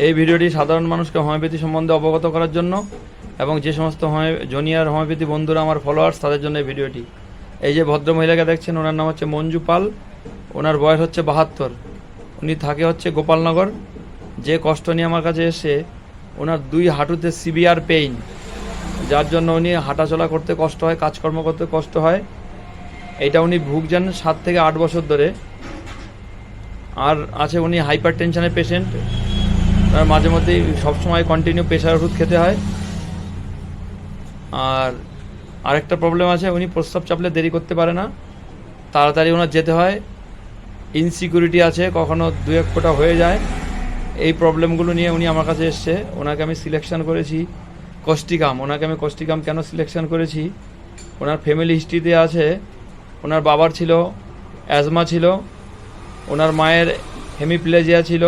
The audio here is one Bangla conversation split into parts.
এই ভিডিওটি সাধারণ মানুষকে হোমিওপ্যাথি সম্বন্ধে অবগত করার জন্য এবং যে সমস্ত জুনিয়র হোমিওপ্যাথি বন্ধুরা আমার ফলোয়ার্স তাদের জন্য এই ভিডিওটি। এই যে ভদ্র মহিলাকে দেখছেন, ওনার নাম হচ্ছে মঞ্জু পাল, ওনার বয়স হচ্ছে 72, উনি থাকে হচ্ছে গোপালনগর। যে কষ্ট নিয়ে আমার কাছে এসে, ওনার 2 হাঁটুতে সিভিয়ার পেইন, যার জন্য উনি হাঁটাচলা করতে কষ্ট হয়, কাজকর্ম করতে কষ্ট হয়। এইটা উনি ভুগছেন 7 থেকে 8 বছর ধরে। আর আছে উনি হাইপার টেনশনের পেশেন্ট, মাঝে মধ্যেই সবসময় কন্টিনিউ প্রেশার ওষুধ খেতে হয়। আর আরেকটা প্রবলেম আছে, উনি প্রস্রাব চাপলে দেরি করতে পারে না, তাড়াতাড়ি ওনার যেতে হয়। ইনসিকিউরিটি আছে, কখনো 2-1 ফোঁটা হয়ে যায়। এই প্রবলেমগুলো নিয়ে উনি আমার কাছে এসছে। ওনাকে আমি সিলেকশন করেছি কস্টিকাম। ওনাকে আমি কস্টিকাম কেন সিলেকশন করেছি, ওনার ফ্যামিলি হিস্ট্রিতে আছে, ওনার বাবার ছিল অ্যাজমা ছিল, ওনার মায়ের হেমিপ্লেজিয়া ছিল,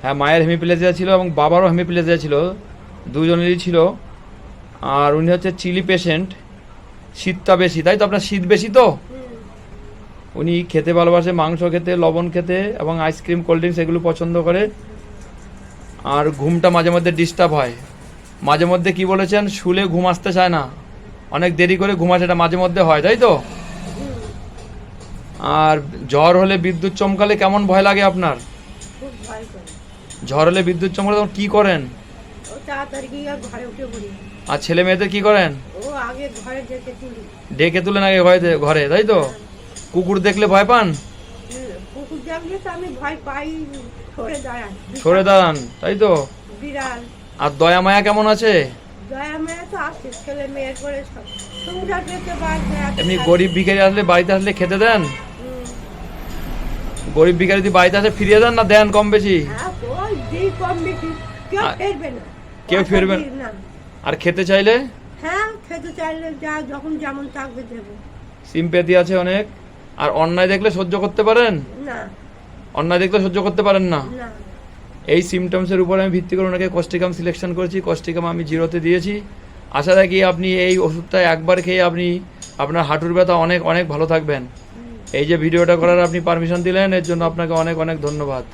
হ্যাঁ মায়ের হেমিপ্লেজিয়া ছিল এবং বাবারও হেমিপ্লেজিয়া ছিল, দুজনেরই ছিল। আর উনি হচ্ছে চিলি পেশেন্ট, শীতটা বেশি, তাই তো? আপনার শীত বেশি তো? উনি খেতে ভালোবাসে, মাংস খেতে, লবণ খেতে এবং আইসক্রিম, কোল্ড ড্রিঙ্কস এগুলো পছন্দ করে। আর ঘুমটা মাঝে মধ্যে ডিস্টার্ব হয়। মাঝে মধ্যে কি বলেছেন, শুলে ঘুম আসতে চায় না, অনেক দেরি করে ঘুম আসে, এটা মাঝে মধ্যে হয়, তাই তো? আর জ্বর হলে, বিদ্যুৎ চমকালে কেমন ভয় লাগে আপনার? ঝড় হলে বিদ্যুৎ চমকালে তখন কি করেন? আর ছেলে মেয়েদের কি করেন? ডেকে তুলেন আগে ঘরে, তাই তো? কুকুর দেখলে ভয় পান? সরে দাঁড়ান, তাই তো? আর দয়া মায়া কেমন আছে? এমনি গরিব ভিখারি আসলে, বাড়িতে আসলে খেতে দেন? গরিব ভিখারি যদি বাড়িতে আসে ফিরিয়ে দেন না দেন কম বেশি? কেউ ফিরবে না। আর খেতে চাইলে? হ্যাঁ, খেতে চাইলে যা যখন যেমন থাকবে দেবো। সিম্প্যাথি আছে অনেক। আর অন্যায় দেখলে সহ্য করতে পারেন? না। অন্যায় দেখলে সহ্য করতে পারেন না? না। এই সিমটমসের উপর আমি ভিত্তি করে ওনাকে কস্টিকাম সিলেকশন করেছি। কস্টিকাম আমি 0-তে দিয়েছি। আশা রাখি আপনি এই ওষুধটা একবার খেয়ে আপনি আপনার হাঁটুর ব্যথা অনেক অনেক ভালো থাকবেন। এই যে ভিডিওটা করার আপনি পারমিশন দিলেন, এর জন্য আপনাকে অনেক অনেক ধন্যবাদ।